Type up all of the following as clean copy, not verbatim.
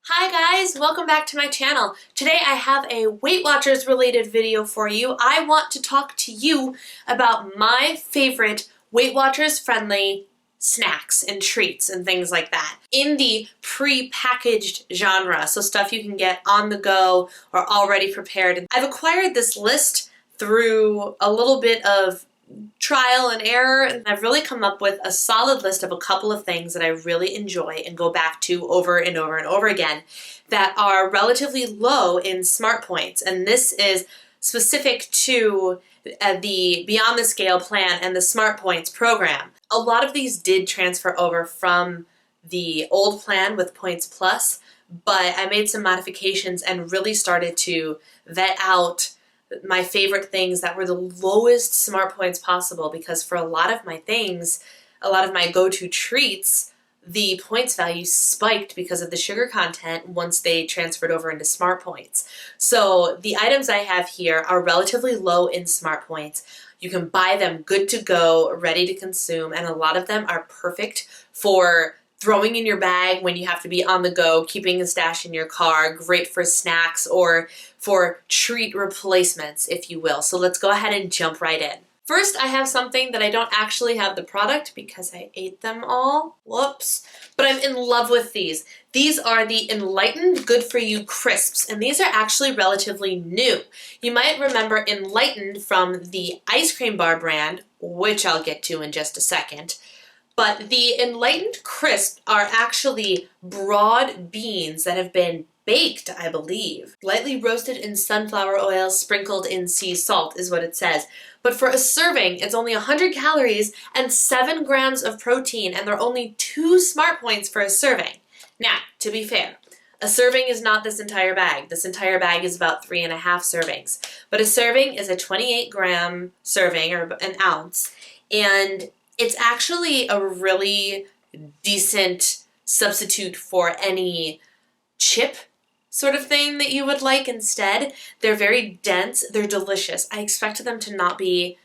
Hi guys, welcome back to my channel. Today I have a Weight Watchers related video for you. I want to talk to you about my favorite Weight Watchers friendly snacks and treats and things like that in the pre-packaged genre, so stuff you can get on the go or already prepared. I've acquired this list through a little bit of trial and error, and I've really come up with a solid list of a couple of things that I really enjoy and go back to over and over and over again that are relatively low in smart points. And this is specific to the Beyond the Scale plan and the smart points program. A lot of these did transfer over from the old plan with Points Plus, but I made some modifications and really started to vet out my favorite things that were the lowest smart points possible, because for a lot of my things, a lot of my go-to treats, the points value spiked because of the sugar content once they transferred over into smart points. So the items I have here are relatively low in smart points. You can buy them good to go, ready to consume, and a lot of them are perfect for throwing in your bag when you have to be on the go, keeping a stash in your car, great for snacks or for treat replacements, if you will. So let's go ahead and jump right in. First, I have something that I don't actually have the product because I ate them all. Whoops. But I'm in love with these. These are the Enlightened Good For You Crisps, and these are actually relatively new. You might remember Enlightened from the ice cream bar brand, which I'll get to in just a second. But the Enlightened crisps are actually broad beans that have been baked, I believe. Lightly roasted in sunflower oil, sprinkled in sea salt is what it says. But for a serving, it's only 100 calories and 7 grams of protein, and there are only 2 smart points for a serving. Now, to be fair, a serving is not this entire bag. This entire bag is about 3.5 servings. But a serving is a 28-gram serving, or an ounce, and it's actually a really decent substitute for any chip sort of thing that you would like instead. They're very dense, they're delicious. I expected them to not be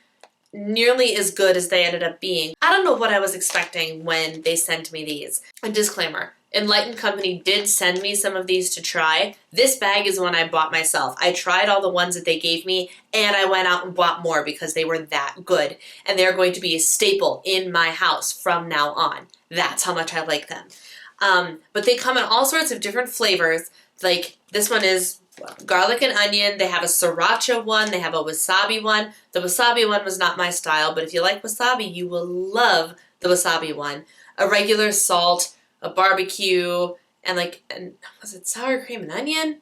nearly as good as they ended up being. I don't know what I was expecting when they sent me these. A disclaimer, Enlightened Company did send me some of these to try. This bag is one I bought myself. I tried all the ones that they gave me, and I went out and bought more because they were that good. And they're going to be a staple in my house from now on. That's how much I like them. But they come in all sorts of different flavors. Like this one is garlic and onion. They have a sriracha one. They have a wasabi one. The wasabi one was not my style, but if you like wasabi, you will love the wasabi one. A regular salt, a barbecue, and was it sour cream and onion?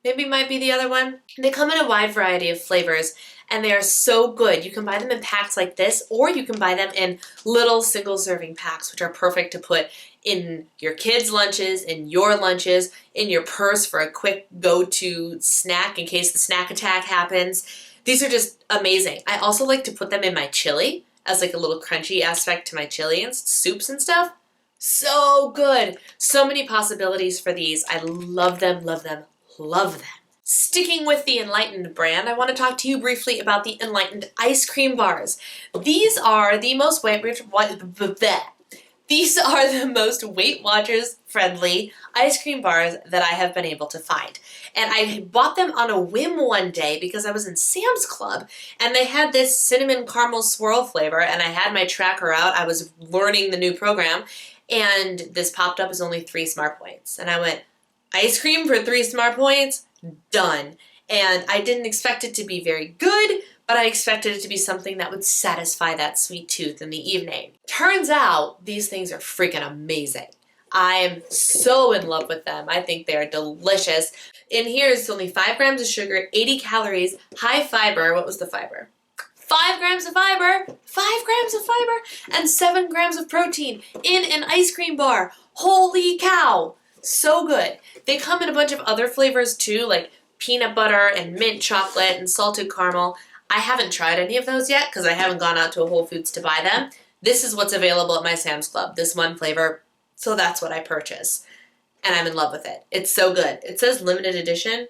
Maybe might be the other one. They come in a wide variety of flavors, and they are so good. You can buy them in packs like this, or you can buy them in little single-serving packs, which are perfect to put in your kids' lunches, in your lunches, in your purse for a quick go-to snack in case the snack attack happens. These are just amazing. I also like to put them in my chili as like a little crunchy aspect to my chili and soups and stuff. So good. So many possibilities for these. I love them, love them, love them. Sticking with the Enlightened brand, I want to talk to you briefly about the Enlightened ice cream bars. These are the most Weight Watchers friendly ice cream bars that I have been able to find. And I bought them on a whim one day because I was in Sam's Club and they had this cinnamon caramel swirl flavor, and I had my tracker out. I was learning the new program, and this popped up as only 3 smart points. And I went, ice cream for 3 smart points? Done. And I didn't expect it to be very good, but I expected it to be something that would satisfy that sweet tooth in the evening. Turns out these things are freaking amazing. I'm so in love with them. I think they're delicious. In here is only 5 grams of sugar, 80 calories, high fiber. What was the fiber? 5 grams of fiber, 5 grams of fiber, and 7 grams of protein in an ice cream bar. Holy cow! So good. They come in a bunch of other flavors too, like peanut butter and mint chocolate and salted caramel. I haven't tried any of those yet because I haven't gone out to a Whole Foods to buy them. This is what's available at my Sam's Club, this one flavor, so that's what I purchase. And I'm in love with it. It's so good. It says limited edition,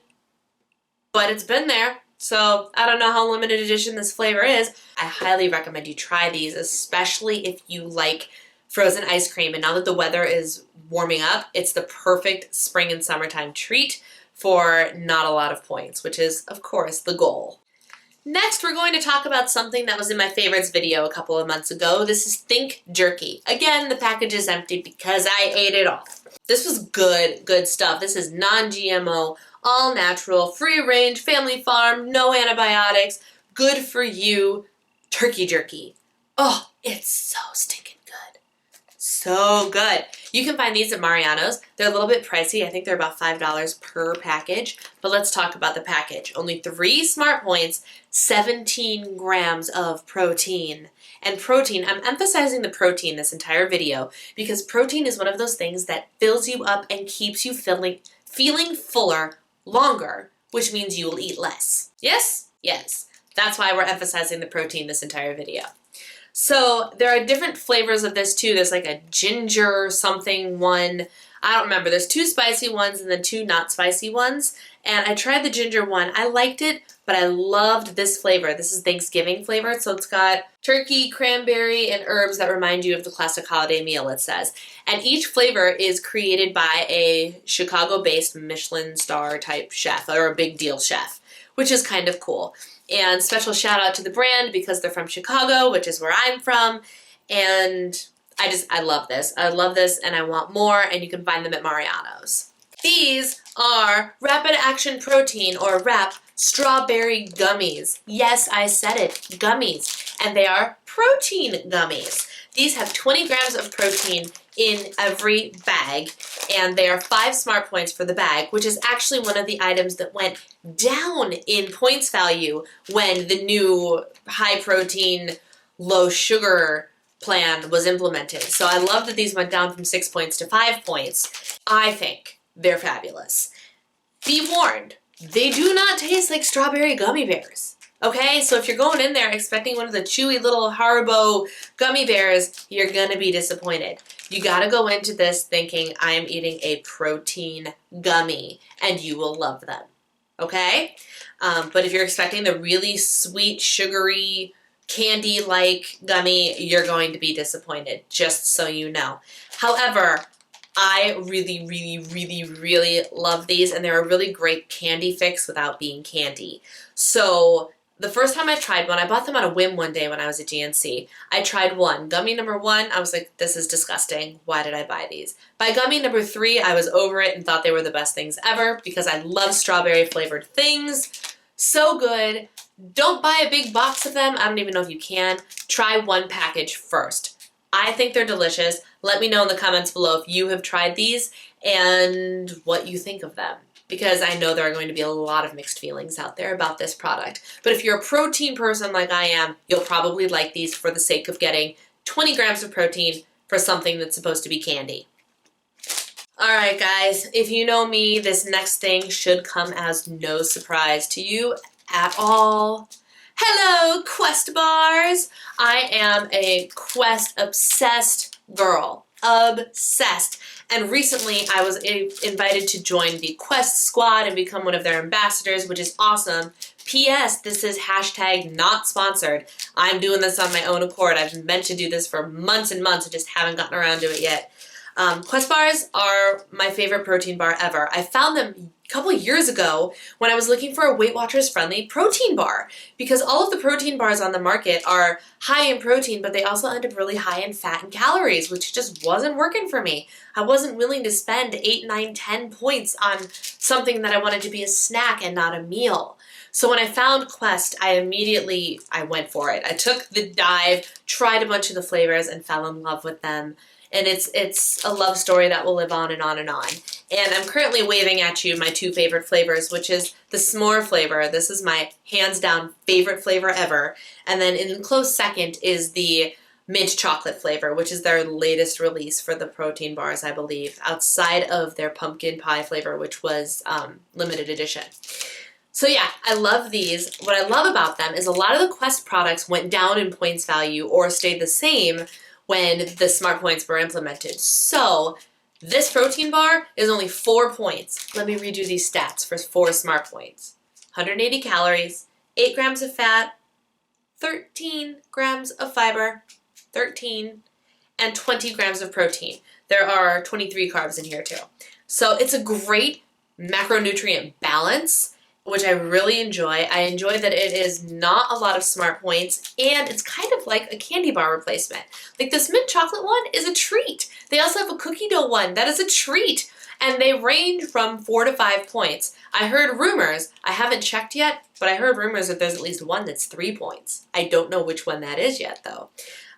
but it's been there. So I don't know how limited edition this flavor is. I highly recommend you try these, especially if you like frozen ice cream. And now that the weather is warming up, it's the perfect spring and summertime treat for not a lot of points, which is, of course, the goal. Next, we're going to talk about something that was in my favorites video a couple of months ago. This is Think Jerky. Again, the package is empty because I ate it all. This was good stuff. This is non-GMO, all natural, free range, family farm, no antibiotics, good for you turkey jerky. Oh, it's so stinking good. So good. You can find these at Mariano's. They're a little bit pricey. I think they're about $5 per package. But let's talk about the package. Only 3 smart points, 17 grams of protein. And protein, I'm emphasizing the protein this entire video because protein is one of those things that fills you up and keeps you feeling fuller longer, which means you will eat less. Yes? Yes. That's why we're emphasizing the protein this entire video. So there are different flavors of this too. There's like a ginger something one. I don't remember. There's 2 spicy ones and then 2 not spicy ones. And I tried the ginger one. I liked it, but I loved this flavor. This is Thanksgiving flavored. So it's got turkey, cranberry, and herbs that remind you of the classic holiday meal, it says. And each flavor is created by a Chicago-based Michelin star type chef or a big deal chef, which is kind of cool. And special shout out to the brand because they're from Chicago, which is where I'm from. And I love this. I love this and I want more, and you can find them at Mariano's. These are Rapid Action Protein, or RAP, strawberry gummies. Yes, I said it, gummies. And they are protein gummies. These have 20 grams of protein in every bag, and they are 5 smart points for the bag, which is actually one of the items that went down in points value when the new high protein, low sugar plan was implemented. So I love that these went down from 6 points to 5 points. I think they're fabulous. Be warned, they do not taste like strawberry gummy bears. Okay, so if you're going in there expecting one of the chewy little Haribo gummy bears, you're gonna be disappointed. You gotta go into this thinking, I am eating a protein gummy, and you will love them, okay? But if you're expecting the really sweet, sugary, candy-like gummy, you're going to be disappointed, just so you know. However, I really love these, and they're a really great candy fix without being candy. So the first time I tried one, I bought them on a whim one day when I was at GNC. I tried one. Gummy number 1, I was like, this is disgusting. Why did I buy these? By gummy number 3, I was over it and thought they were the best things ever because I love strawberry flavored things. So good. Don't buy a big box of them. I don't even know if you can. Try one package first. I think they're delicious. Let me know in the comments below if you have tried these and what you think of them, because I know there are going to be a lot of mixed feelings out there about this product. But if you're a protein person like I am, you'll probably like these for the sake of getting 20 grams of protein for something that's supposed to be candy. Alright guys, if you know me, this next thing should come as no surprise to you at all. Hello, Quest bars! I am a Quest obsessed girl. Obsessed. And recently I was invited to join the Quest squad and become one of their ambassadors, which is awesome. P.S. This is hashtag not sponsored. I'm doing this on my own accord. I've meant to do this for months and months. I just haven't gotten around to it yet. Quest bars are my favorite protein bar ever. I found them a couple years ago when I was looking for a Weight Watchers friendly protein bar, because all of the protein bars on the market are high in protein, but they also end up really high in fat and calories, which just wasn't working for me. I wasn't willing to spend 8, 9, 10 points on something that I wanted to be a snack and not a meal. So when I found Quest, I went for it. I took the dive, tried a bunch of the flavors, and fell in love with them. And it's a love story that will live on and on and on. And I'm currently waving at you my 2 favorite flavors, which is the s'more flavor. This is my hands down favorite flavor ever. And then in close second is the mint chocolate flavor, which is their latest release for the protein bars, I believe, outside of their pumpkin pie flavor, which was limited edition. So yeah, I love these. What I love about them is a lot of the Quest products went down in points value or stayed the same when the smart points were implemented. So this protein bar is only 4 points. Let me read you these stats for 4 smart points. 180 calories, 8 grams of fat, 13 grams of fiber, 13, and 20 grams of protein. There are 23 carbs in here too. So it's a great macronutrient balance, which I really enjoy. I enjoy that it is not a lot of smartpoints, and it's kind of like a candy bar replacement. Like this mint chocolate one is a treat. They also have a cookie dough one that is a treat, and they range from 4 to 5 points. I heard rumors, I haven't checked yet, but I heard rumors that there's at least one that's 3 points. I don't know which one that is yet though.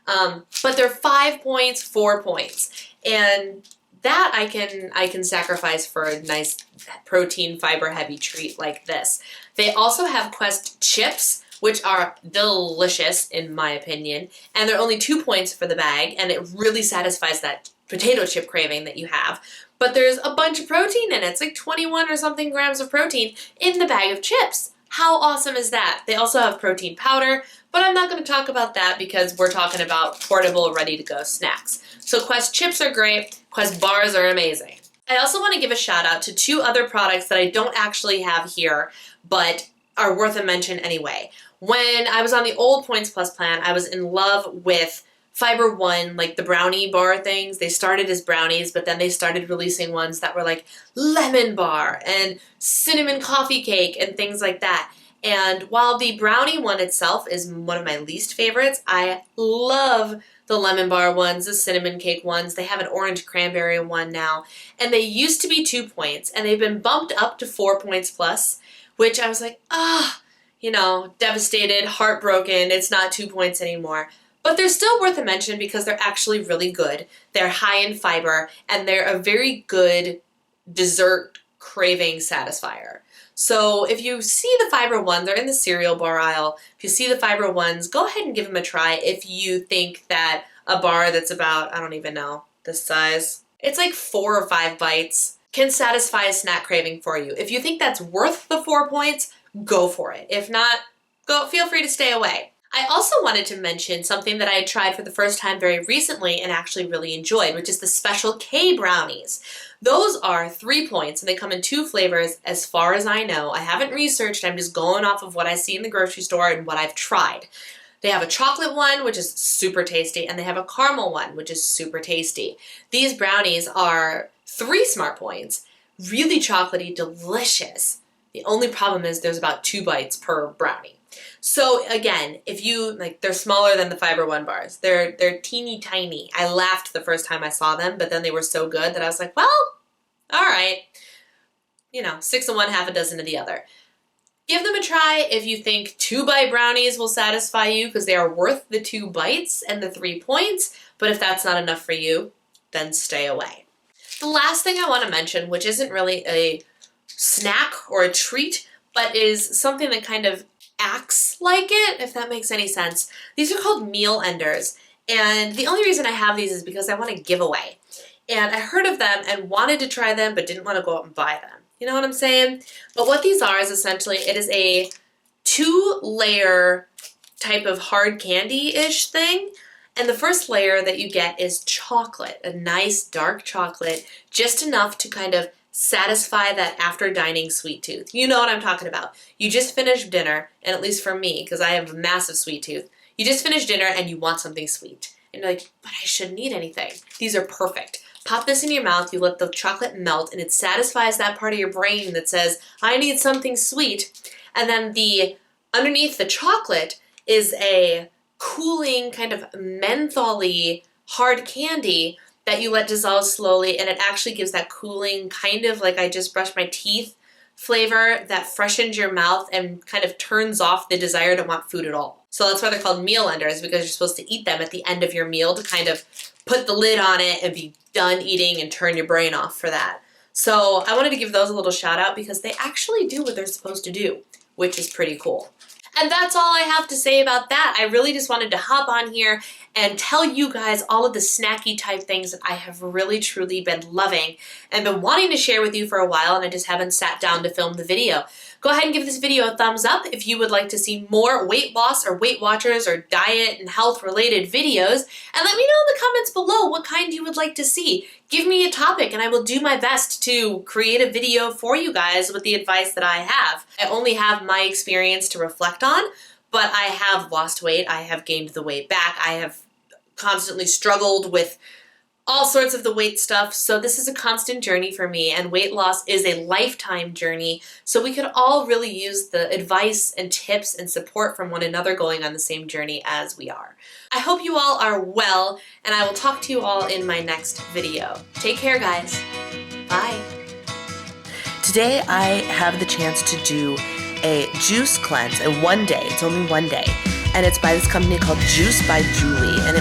But they're 5 points, 4 points, and that I can sacrifice for a nice protein fiber heavy treat like this. They also have Quest chips, which are delicious in my opinion, and they're only 2 points for the bag, and it really satisfies that potato chip craving that you have. But there's a bunch of protein in it. It's like 21 or something grams of protein in the bag of chips. How awesome is that? They also have protein powder, but I'm not going to talk about that because we're talking about portable, ready-to-go snacks. So Quest chips are great. Quest bars are amazing. I also want to give a shout out to 2 other products that I don't actually have here, but are worth a mention anyway. When I was on the old Points Plus plan, I was in love with Fiber One, like the brownie bar things. They started as brownies, but then they started releasing ones that were like lemon bar and cinnamon coffee cake and things like that. And while the brownie one itself is one of my least favorites, I love the lemon bar ones, the cinnamon cake ones. They have an orange cranberry one now. And they used to be 2 points, and they've been bumped up to 4 points plus, which I was like, you know, devastated, heartbroken. It's not 2 points anymore. But they're still worth a mention because they're actually really good. They're high in fiber, and they're a very good dessert craving satisfier. So if you see the fiber one, they're in the cereal bar aisle. If you see the fiber ones, go ahead and give them a try if you think that a bar that's about, I don't even know, this size, it's like 4 or 5 bites, can satisfy a snack craving for you. If you think that's worth the 4 points, go for it. If not, feel free to stay away. I also wanted to mention something that I had tried for the first time very recently and actually really enjoyed, which is the special K Brownies. Those are 3 points, and they come in 2 flavors as far as I know. I haven't researched, I'm just going off of what I see in the grocery store and what I've tried. They have a chocolate one, which is super tasty, and they have a caramel one, which is super tasty. These brownies are 3 smart points, really chocolatey, delicious. The only problem is there's about 2 bites per brownie. So again, if you, like, they're smaller than the Fiber One bars. They're teeny tiny. I laughed the first time I saw them, but then they were so good that I was like, well, all right. You know, 6 of one, half a dozen of the other. Give them a try if you think 2-bite brownies will satisfy you because they are worth the 2 bites and the 3 points, but if that's not enough for you, then stay away. The last thing I want to mention, which isn't really a snack or a treat, but is something that kind of acts like it, if that makes any sense. These are called meal enders, and the only reason I have these is because I want to give away. And I heard of them and wanted to try them, but didn't want to go out and buy them. You know what I'm saying? But what these are is essentially, it is a 2-layer type of hard candy-ish thing. And the first layer that you get is chocolate, a nice dark chocolate, just enough to kind of satisfy that after dining sweet tooth. You know what I'm talking about. You just finished dinner, and at least for me, because I have a massive sweet tooth, you just finished dinner and you want something sweet. And you're like, but I shouldn't eat anything. These are perfect. Pop this in your mouth, you let the chocolate melt, and it satisfies that part of your brain that says, I need something sweet. And then underneath the chocolate is a cooling kind of mentholy hard candy that you let dissolve slowly, and it actually gives that cooling, kind of like I just brushed my teeth flavor that freshens your mouth and kind of turns off the desire to want food at all. So that's why they're called meal enders, because you're supposed to eat them at the end of your meal to kind of put the lid on it and be done eating and turn your brain off for that. So I wanted to give those a little shout out because they actually do what they're supposed to do, which is pretty cool. And that's all I have to say about that. I really just wanted to hop on here and tell you guys all of the snacky type things that I have really truly been loving and been wanting to share with you for a while, and I just haven't sat down to film the video. Go ahead and give this video a thumbs up if you would like to see more weight loss or Weight Watchers or diet and health related videos, and let me know in the comments below what kind you would like to see. Give me a topic and I will do my best to create a video for you guys with the advice that I have. I only have my experience to reflect on, but I have lost weight, I have gained the weight back, I have constantly struggled with all sorts of the weight stuff. So this is a constant journey for me, and weight loss is a lifetime journey. So we could all really use the advice and tips and support from one another going on the same journey as we are. I hope you all are well, and I will talk to you all in my next video. Take care, guys. Bye. Today I have the chance to do a juice cleanse, a one day, it's only one day, and it's by this company called Juice by Julie, and